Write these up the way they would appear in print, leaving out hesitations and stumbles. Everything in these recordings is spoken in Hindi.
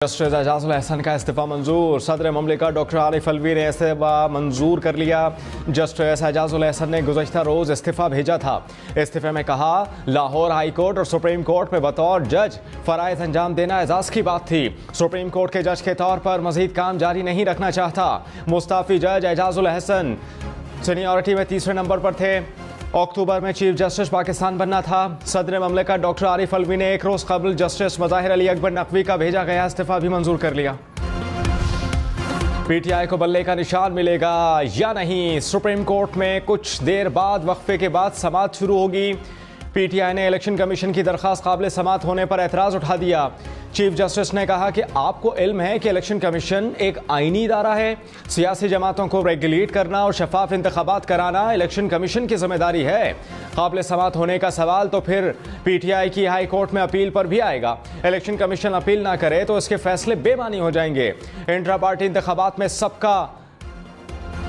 जस्टिस एजाजुल एहसन का इस्तीफ़ा मंजूर। सदर ममलिकत डॉक्टर आरिफ अलवी ने इस्तीफ़ा मंजूर कर लिया। जस्टिस एजाजुल एहसन ने गुज़श्ता रोज़ इस्तीफ़ा भेजा था। इस्तीफ़े में कहा, लाहौर हाई कोर्ट और सुप्रीम कोर्ट में बतौर जज फ़राइज़ अंजाम देना एजाज़ की बात थी। सुप्रीम कोर्ट के जज के तौर पर मज़ीद काम जारी नहीं रखना चाहता। मुस्ताफ़ी जज एजाजुल एहसन सीनियरिटी में तीसरे नंबर पर थे। अक्टूबर में चीफ जस्टिस पाकिस्तान बनना था। सदर ममलिकत डॉक्टर आरिफ अलवी ने एक रोज़ कबल जस्टिस मज़ाहिर अली अकबर नकवी का भेजा गया इस्तीफ़ा भी मंजूर कर लिया। पीटीआई को बल्ले का निशान मिलेगा या नहीं? सुप्रीम कोर्ट में कुछ देर बाद वक्फे के बाद समाअत शुरू होगी। पीटीआई ने इलेक्शन कमीशन की दरख्वास्त काबिल समाअत होने पर एतराज़ उठा दिया। चीफ जस्टिस ने कहा कि आपको इल्म है कि इलेक्शन कमीशन एक आईनी इदारा है। सियासी जमातों को रेगुलेट करना और शफाफ इंतखाबात कराना इलेक्शन कमीशन की जिम्मेदारी है। काबिल समाअत होने का सवाल तो फिर पीटीआई की हाई कोर्ट में अपील पर भी आएगा। इलेक्शन कमीशन अपील ना करे तो इसके फैसले बेमानी हो जाएंगे। इंट्रा पार्टी इंतखाबात में सबका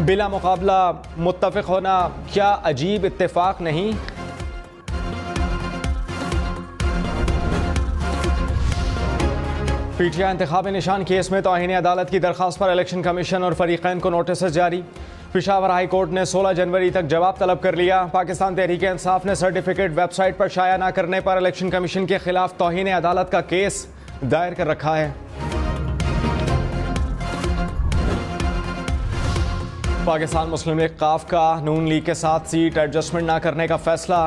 बिला मुकाबला मुत्तफिक होना क्या अजीब इत्तेफाक नहीं? पीटीआई इंतखाबी निशान केस में तौहीन अदालत की दरख्वास्त पर इलेक्शन कमीशन और फरीकैन को नोटिस जारी। पेशावर हाई कोर्ट ने 16 जनवरी तक जवाब तलब कर लिया। पाकिस्तान तहरीक इंसाफ ने सर्टिफिकेट वेबसाइट पर शाया न करने पर इलेक्शन कमीशन के खिलाफ तौहीन अदालत का केस दायर कर रखा है। पाकिस्तान मुस्लिम लीग काफ का नून लीग के साथ सीट एडजस्टमेंट न करने का फैसला।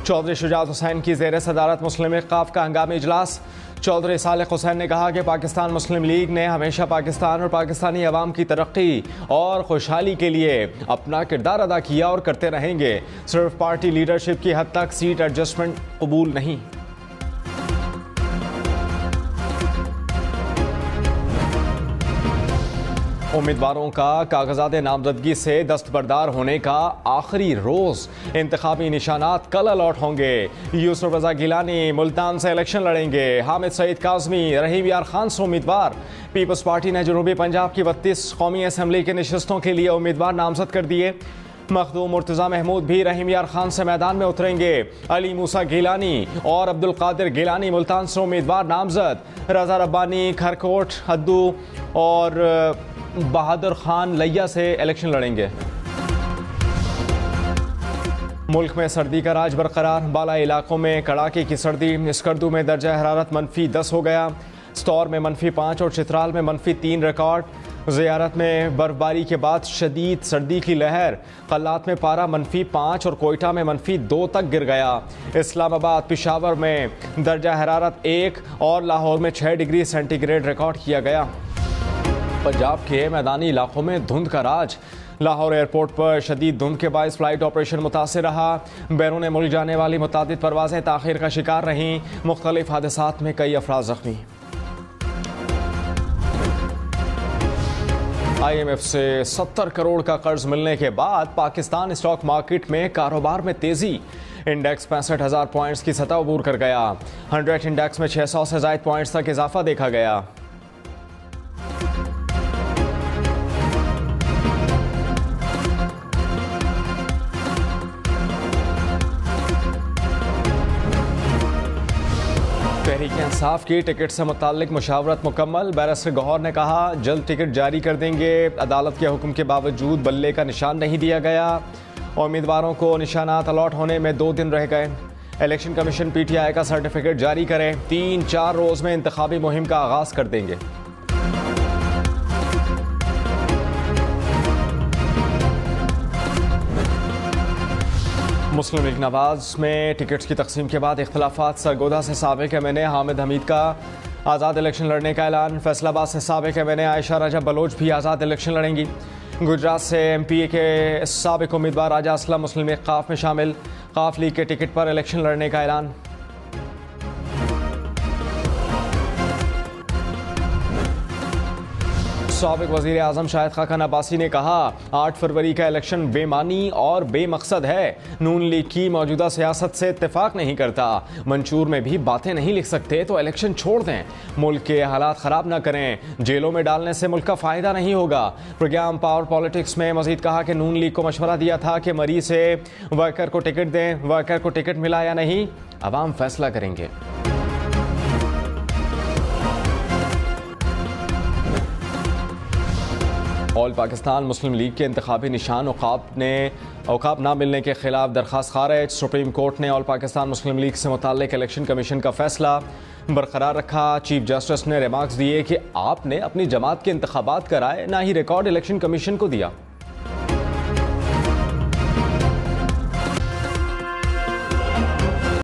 चौधरी शुजात हुसैन की ज़ेर सदारत मुस्लिम लीग काफ का हंगामी इजलास। चौधरी सालेह हुसैन ने कहा कि पाकिस्तान मुस्लिम लीग ने हमेशा पाकिस्तान और पाकिस्तानी अवाम की तरक्की और खुशहाली के लिए अपना किरदार अदा किया और करते रहेंगे। सिर्फ पार्टी लीडरशिप की हद तक सीट एडजस्टमेंट कबूल नहीं। उम्मीदवारों का कागजात नामजदगी से दस्तबरदार होने का आखिरी रोज। इंतखाबी निशानात कल अलॉट होंगे। यूसुफ रजा गिलानी मुल्तान से इलेक्शन लड़ेंगे। हामिद सईद काज़मी रहीम यार खान से उम्मीदवार। पीपल्स पार्टी ने जनूबी पंजाब की 32 कौमी असम्बली की नशस्तों के लिए उम्मीदवार नामजद कर दिए। मखदूम मुर्तज़ा महमूद भी रहीम यार खान से मैदान में उतरेंगे। अली मूसा गिलानी और अब्दुल कादिर गिलानी मुल्तान से उम्मीदवार नामजद। रजा रब्बानी खरकोट हद्दू और बहादुर खान लैया से इलेक्शन लड़ेंगे। मुल्क में सर्दी का राज बरकरार। बाला इलाकों में कड़ाके की सर्दी। स्कर्दू में दर्जा हरारत -10 हो गया। स्टोर में -5 और चित्राल में -3 रिकॉर्ड। ज़ियारत में बर्फबारी के बाद शदीद सर्दी की लहर। कल्लात में पारा -5 और कोयटा में -2 तक गिर गया। इस्लामाबाद पेशावर में दर्जा हरारत 1 और लाहौर में 6 डिग्री सेंटीग्रेड रिकॉर्ड किया गया। पंजाब के मैदानी इलाकों में धुंध का राज। लाहौर एयरपोर्ट पर शदीद धुंध के बायस फ्लाइट ऑपरेशन मुतासिर रहा। बैरून मुल्क जाने वाली मुतादिद परवाजें ताखिर का शिकार रहीं। मुख्तलिफ हादसात में कई अफराद जख्मी। IMF से 70 करोड़ का कर्ज मिलने के बाद पाकिस्तान स्टॉक मार्केट में कारोबार में तेजी। इंडेक्स 65,000 पॉइंट्स की सतह अबूर कर गया। 100 इंडेक्स में 600 से ज़ायद पॉइंट्स तक इजाफा देखा गया। तहरीक इंसाफ की टिकट से मुताल्लिक मुशावरत मुकम्मल। बैरिस्टर गौहर ने कहा, जल्द टिकट जारी कर देंगे। अदालत के हुक्म के बावजूद बल्ले का निशान नहीं दिया गया। उम्मीदवारों को निशानात अलॉट होने में 2 दिन रह गए। इलेक्शन कमीशन पीटीआई का सर्टिफिकेट जारी करे। 3-4 रोज में इंतखाबी मुहिम का आगाज कर देंगे। मुस्लिम लीग नवाज में टिकट्स की तकसीम के बाद इख्तलाफात। सरगोदा से साबिक MNA हामिद हमीद का आज़ाद इलेक्शन लड़ने का ऐलान। फैसलाबाद से साबिक MNA आयशा रजा बलोच भी आज़ाद इलेक्शन लड़ेंगी। गुजरात से MPA के साबिक उम्मीदवार राजा असलम मुस्लिम लीग काफ में शामिल। काफ लीग के टिकट पर इलेक्शन लड़ने का ऐलान। साबिक वज़ीर आज़म शाहिद खान अब्बासी ने कहा, 8 फरवरी का इलेक्शन बेमानी और बेमकसद है। नून लीग की मौजूदा सियासत से इत्तेफाक नहीं करता। मंशूर में भी बातें नहीं लिख सकते तो इलेक्शन छोड़ दें। मुल्क के हालात ख़राब न करें। जेलों में डालने से मुल्क का फ़ायदा नहीं होगा। प्रोग्राम पावर पॉलिटिक्स में मजीद कहा कि नून लीग को मशवरा दिया था कि मरीज से वर्कर को टिकट दें। वर्कर को टिकट मिला या नहीं, अवाम फैसला करेंगे। ऑल पाकिस्तान मुस्लिम लीग के इंतखाबी निशान औकाब ना मिलने के खिलाफ दरख्वास्त खारिज। सुप्रीम कोर्ट ने ऑल पाकिस्तान मुस्लिम लीग से मुताल्लिक इलेक्शन कमीशन का फैसला बरकरार रखा। चीफ जस्टिस ने रिमार्क्स दिए कि आपने अपनी जमात के इंतखाबात कराए, ना ही रिकॉर्ड इलेक्शन कमीशन को दिया।